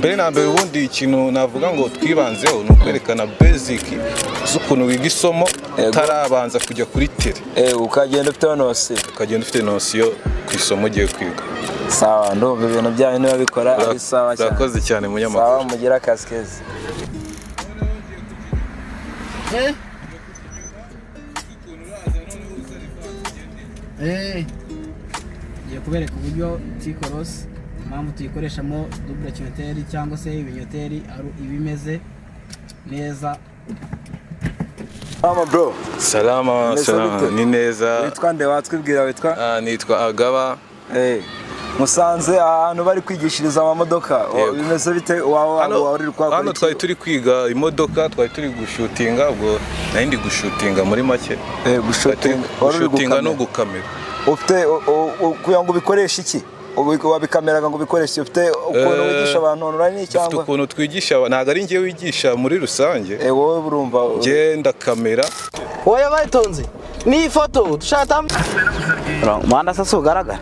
mbere na mbere ubundi ikintu navuga ngo twibanzeho ni ukwerekana basic z'ukuntu wiga isomo utarabanza kujya kuri tere. Ukagenda ufite nosiyo. Ukagenda ufite nosiyo ku isomo ugiye kwiga. Sawa, ndumva ibintu byanyu niba bikora ari sawa cyane. Urakoze cyane munyamakuru. Sawa, mugira akazi keza. Ngiye kubereka uburyo T-Cross impamvu tuyikoreshamo double kinyoteri cyangwa se ibinyoteri ibimeze neza. Mama bro. Salama, ni neza. Witwa nde watwibwira witwa? Nitwa Agaba. Musanze ahantu bari kwigishiriza amamodoka bimeze bite hano twari turi kwiga imodoka, twari turi gushutinga, ubwo nari gushutinga muri make. Gushutinga no gukamera. Ufite kugira ngo ubikoreshe iki? Wabikameraga ngo ubikoreshe, ufite ukuntu wigisha abantu online cyangwa? Ufite ukuntu twigisha, ntago ari njye wigisha muri rusange. Wowe burumva ngenda kamera. Wowe bayitonze ni ifoto dushaka Manda sasa ugaragara.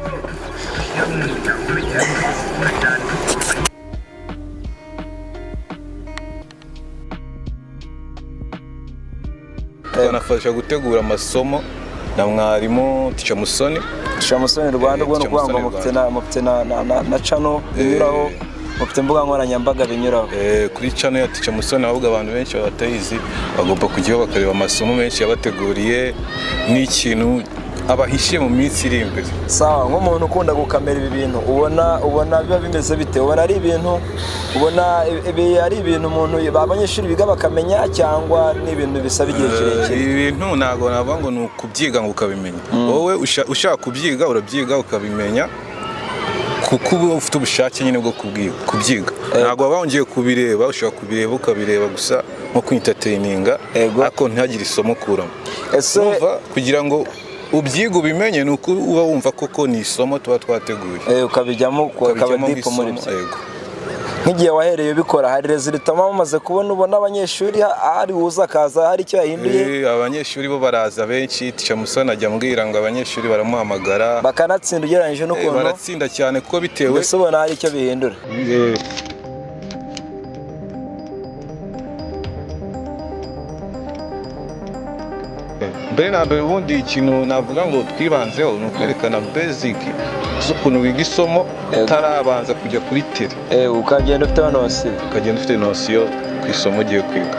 Nafasha gutegura amasomo na mwarimu Teacher Musoni. Teacher Musoni Rwanda ubwo n'ukwanga mufite na channel binyuraho, mufite mbuga nkoranyambaga binyuraho. Kuri channel ya Teacher Musoni ahubwo abantu benshi batayizi bagomba kujyaho bakareba amasomo menshi yabateguriye n'ikintu abahishiye mu minsi iri imbere. Sawa, nk'umuntu ukunda gukamera ibi bintu ubona biba bimeze bite? Ubona ari ibintu ari ibintu umuntu abanyeshuri biga bakamenya cyangwa ni ibintu bisaba igihe kirekire? Ibi bintu ntago navuga ngo ni ukubyiga ngo ukabimenya. Wowe ushaka kubyiga urabyiga ukabimenya kuko uba ufite ubushake nyine bwo kubyiga. Ntago waba wongeye kubireba, ushaka kubireba ukabireba gusa nko kwintertaininga ariko ntihagire isomo kuramo. Kugira ngo ubyiga ubimenye nuko uba wumva koko ni isomo tuba twateguye. Ukabijyamo ukaba deep muri byo. Nk'igihe wahereye ubikora hari resultat bamaze ubona abanyeshuri ari uza kaza hari icyo yahinduye? Abanyeshuri bo baraza benshi, Teacher Musoni ajya mbwira ngo abanyeshuri baramuhamagara bakanatsinda ugereranyije n'ukuntu baratsinda cyane kuko bitewe mbese ubona hari icyo bihindura. mbere na mbere ubundi ikintu navuga ngo twibanzeho ni ukwerekana basic z'ukuntu wiga isomo utarabanza kujya kuri tere. Ukagenda ufite nosiyo. Ukagenda ufite nosiyo ku isomo ugiye kwiga.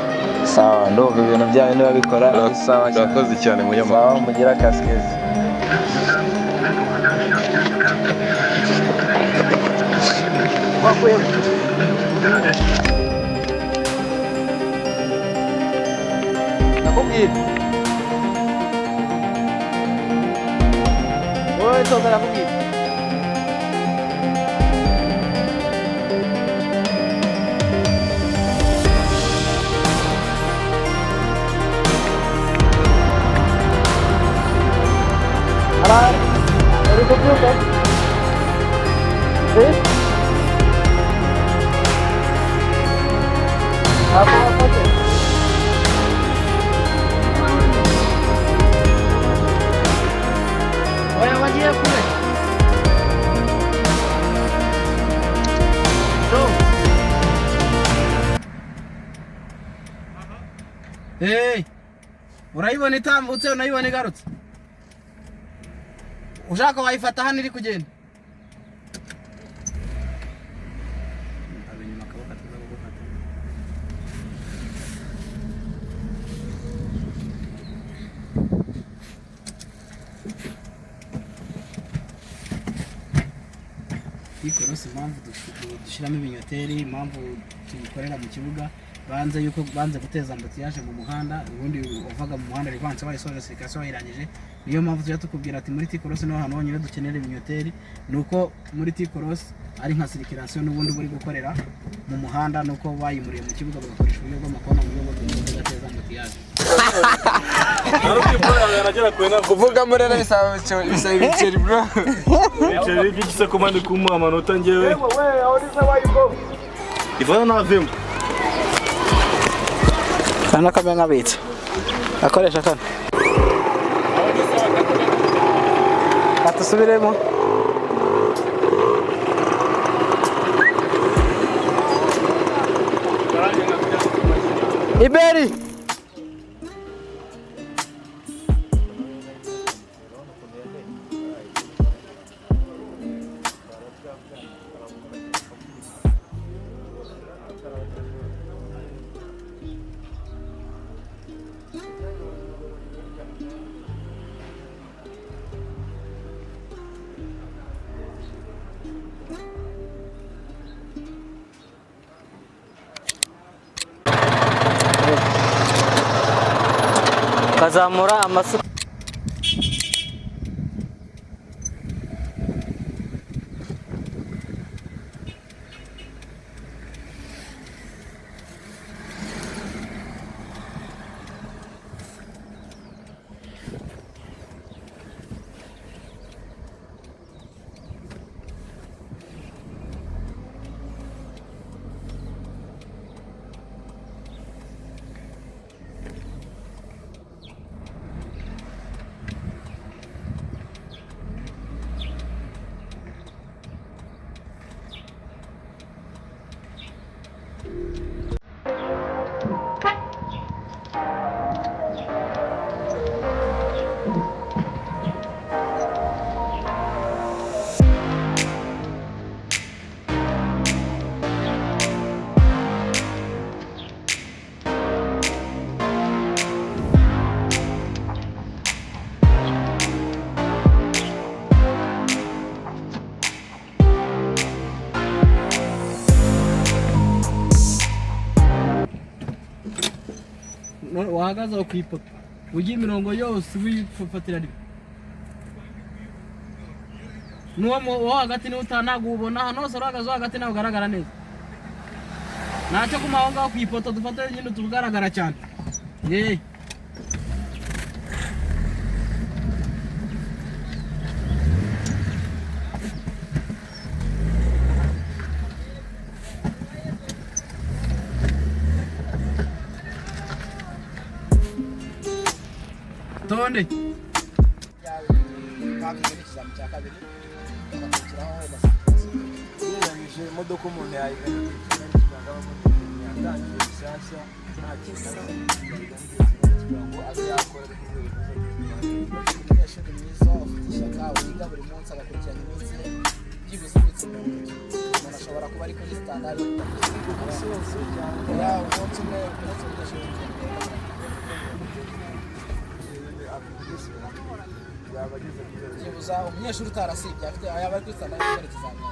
Sawa, ndumva ibintu byanyu niba bikora ari sawa cyane. Urakoze cyane munyamakuru. Sawa, mugira akazi keza. Nakubwira wowe toza nakubwira uri kubyuka? Oya wagiye kure. Urayibona itambutse unayibona igarutse? Ushaka wayifata hano iri kugenda? T-Cross impamvu dushyiramo ibinyoteri, impamvu tubikorera mu kibuga banze guteza ambutiyaje mu muhanda, ubundi uvaga mu muhanda rivanse wayisoje sirikasiyo wayirangije. Niyo mpamvu tujya tukubwira ati muri T-Cross niho hantu honyine dukenera ibinyoteri, nuko muri T-Cross ari nka sirikasiyo n'ubundi buri gukorera mu muhanda, nuko bayimuriye mu kibuga bagakoresha uburyo bw'amakona mu buryo bwo kudateza ambutiyaje. Kuvuga muri rero bisaba ibiceri bro. Ibiceri by'igisa komande kumuha amanota ngewe. Ivana navemo. Kana kamenya abitse. Akoresha kana. Atusubiremo. Iberi. Kazamura amasuka. wahagaze aho ku ipoto ujya imirongo yose wifatira rimwe n'uwo hagati niwe ntabwo ubona hano hose uhagaze hagati ntabwo ugaragara neza ntacyo kuma aho ngaho ku ipoto dufate nyine tugaragara cyane Tonde. Imodoka umuntu yayitangiye shyashya nta kintu kugira ngo abe yakora umunyeshuri mwiza ufite ishyaka wiga buri munsi agakurikirana iminsi ye byibuze iminsi umuntu ashobora kuba ari kuri sitandari umunsi wose cyangwa umunsi umwe umunyeshuri byibuza umunyeshuri utarasibye afite yaba ari kuri sitandari gukora ikizamini.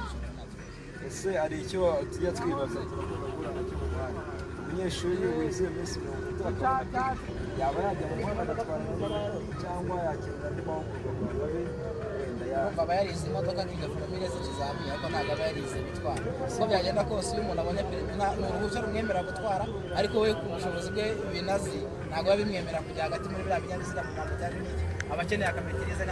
Ese hari icyo tujya twibaza turakunda guhura nacyo mu muhanda, umunyeshuri wize iminsi 30 yaba yajya mu muhanda agatwara imodoka cyangwa yakira andi mahugurwa ngo abe aba yarize imodoka akiga promile z'ikizamini ariko ntabwo aba yarize gutwara. Uko byagenda kose iyo umuntu abonye perimi ni uruhushya rumwemerera gutwara, ariko we ku bushobozi bwe ibinazi ntabwo biba bimwemerera kujya hagati muri biriya binyabiziga mu Rwanda cyangwa aba akeneye akametirize